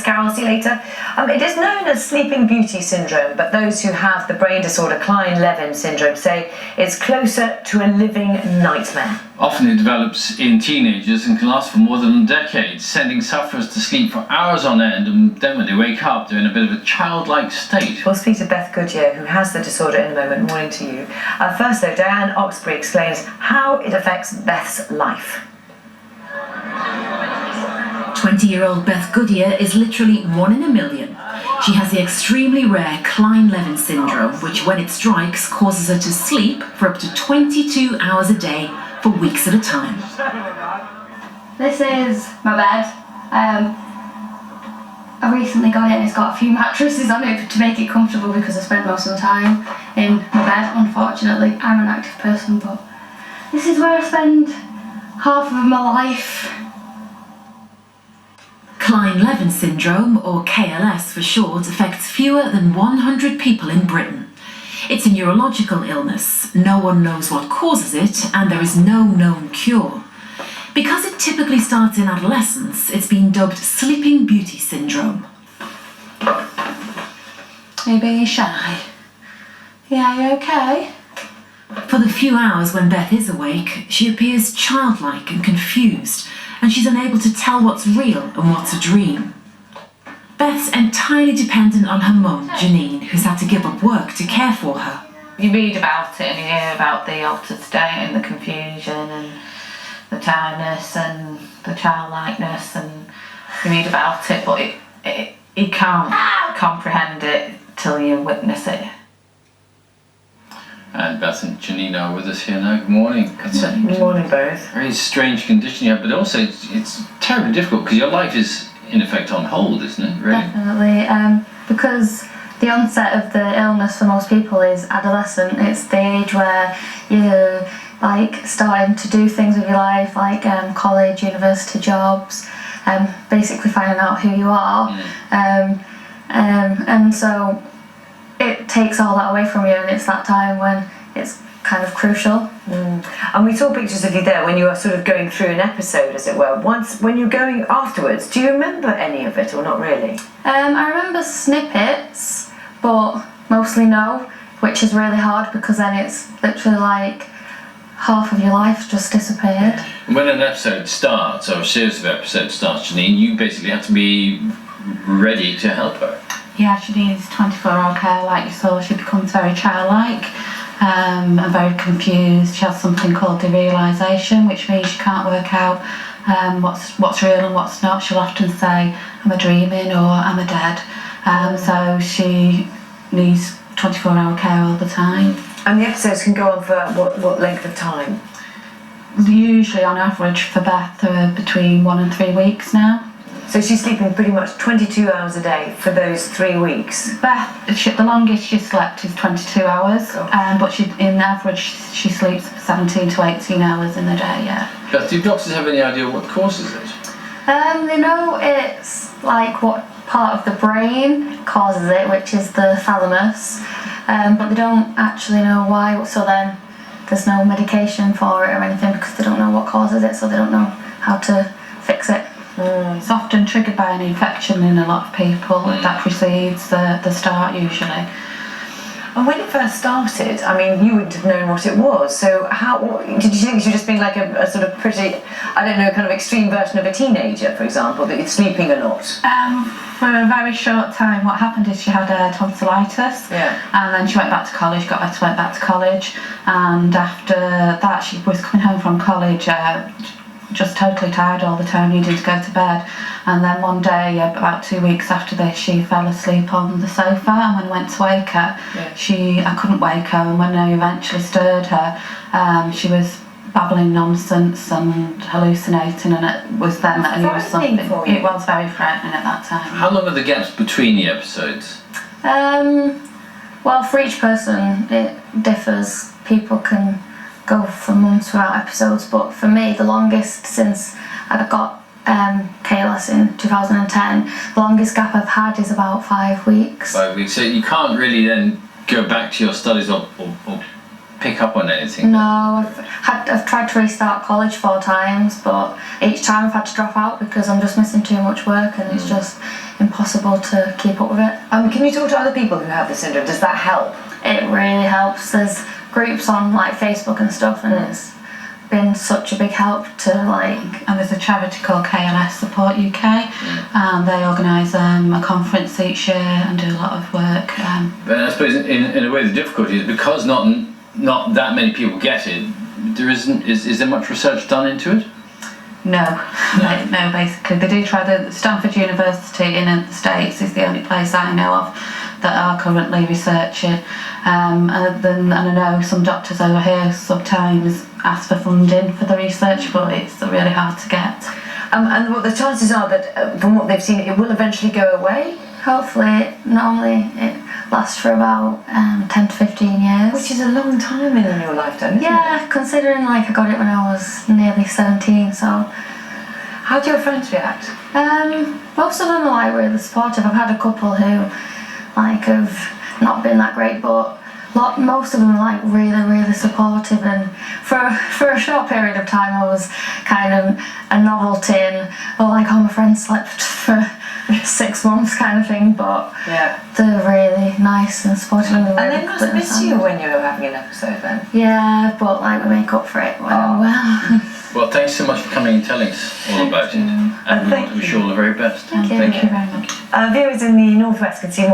Carol. See you later. It is known as Sleeping Beauty Syndrome, but those who have the brain disorder Kleine Levin Syndrome say it's closer to a living nightmare. Often it develops in teenagers and can last for more than a decade, sending sufferers to sleep for hours on end, and then when they wake up they're in a bit of a childlike state. We'll speak to Beth Goodyear, who has the disorder, in a moment. Morning to you. First though, Diane Oxbury explains how it affects Beth's life. 20-year-old Beth Goodyear is literally 1 in a million. She has the extremely rare Kleine Levin Syndrome, which when it strikes causes her to sleep for up to 22 hours a day for weeks at a time. This is my bed. I recently got it and it's got a few mattresses on it to make it comfortable because I spend most of the time in my bed. Unfortunately, I'm an active person, but this is where I spend half of my life. Kleine Levin Syndrome, or KLS for short, affects fewer than 100 people in Britain. It's a neurological illness. No one knows what causes it, and there is no known cure. Because it typically starts in adolescence, it's been dubbed Sleeping Beauty Syndrome. Are you being shy? Yeah, you okay? For the few hours when Beth is awake, she appears childlike and confused, and she's unable to tell what's real and what's a dream. Beth's entirely dependent on her mum, Janine, who's had to give up work to care for her. You read about it and you hear about the altered state and the confusion and the tiredness and the childlikeness, and you read about it, but you can't comprehend it till you witness it. And Beth and Janine are with us here now. Good morning. Good morning, both. Very strange condition you have, but also it's terribly difficult because your life is in effect on hold, isn't it? Really? Definitely, because the onset of the illness for most people is adolescent. It's the age where you're starting to do things with your life, like college, university, jobs, basically finding out who you are. And so it takes all that away from you, and it's that time when it's kind of crucial. And we saw pictures of you there when you were sort of going through an episode, as it were. When you're going afterwards, do you remember any of it or not really? I remember snippets, but mostly no, which is really hard because then it's literally like half of your life just disappeared. When an episode starts, or a series of episodes starts, Janine, you basically have to be ready to help her. Yeah, she needs 24-hour care, like you saw. She becomes very childlike and very confused. She has something called derealisation, which means she can't work out what's real and what's not. She'll often say, am I dreaming or am I dead? So she needs 24-hour care all the time. And the episodes can go on for what length of time? Usually, on average, for Beth, between 1 and 3 weeks now. So she's sleeping pretty much 22 hours a day for those 3 weeks? Beth, the longest she slept is 22 hours, but in average she sleeps 17 to 18 hours in a day, yeah. Beth, do doctors have any idea what causes it? They know it's like what part of the brain causes it, which is the thalamus, but they don't actually know why, so then there's no medication for it or anything because they don't know what causes it, so they don't know how to fix it. It's often triggered by an infection in a lot of people that precedes the start usually. And when it first started, I mean, you wouldn't have known what it was, so did you think you were just being like a sort of pretty, I don't know, kind of extreme version of a teenager, for example, that you're sleeping a lot? For a very short time, what happened is she had tonsillitis, and then she went back to college, got better, went back to college, and after that she was coming home from college just totally tired all the time, needing to go to bed, and then one day about 2 weeks after this she fell asleep on the sofa, and when I went to wake her I couldn't wake her, and when I eventually stirred her she was babbling nonsense and hallucinating, and it was then that I knew something. It was very frightening at that time. How long are the gaps between the episodes? Well, for each person it differs. People can go for months without episodes, but for me the longest since I got KLS in 2010, the longest gap I've had is about 5 weeks. 5 weeks, so you can't really then go back to your studies or pick up on anything? No, I've tried to restart college 4 times, but each time I've had to drop out because I'm just missing too much work and it's just impossible to keep up with it. Can you talk to other people who have the syndrome? Does that help? It really helps. There's groups on like Facebook and stuff, and it's been such a big help to like. And there's a charity called KLS Support UK, and they organise a conference each year and do a lot of work. But I suppose in a way the difficulty is because not that many people get it. Is there much research done into it? No, basically. They do try. The Stanford University in the States is the only place I know of that are currently researching. And I know some doctors over here sometimes ask for funding for the research, but it's really hard to get. And what the chances are that, from what they've seen, it will eventually go away? Hopefully, normally it lasts for about 10 to 15 years. Which is a long time in your lifetime, isn't it? Yeah, considering like I got it when I was nearly 17, so. How do your friends react? Most of them are like really supportive. I've had a couple who like have not been that great, but most of them are like really supportive, and for a short period of time I was kind of a novelty and like my friend slept for 6 months kind of thing, but they're really nice and supportive. And they must miss you when you're having an episode then? Yeah, but like we make up for it when I'm well. Well, thanks so much for coming and telling us all about it. And we want to wish you all the very best. Thank you. Thank you very much. Viewers in the Northwest can see more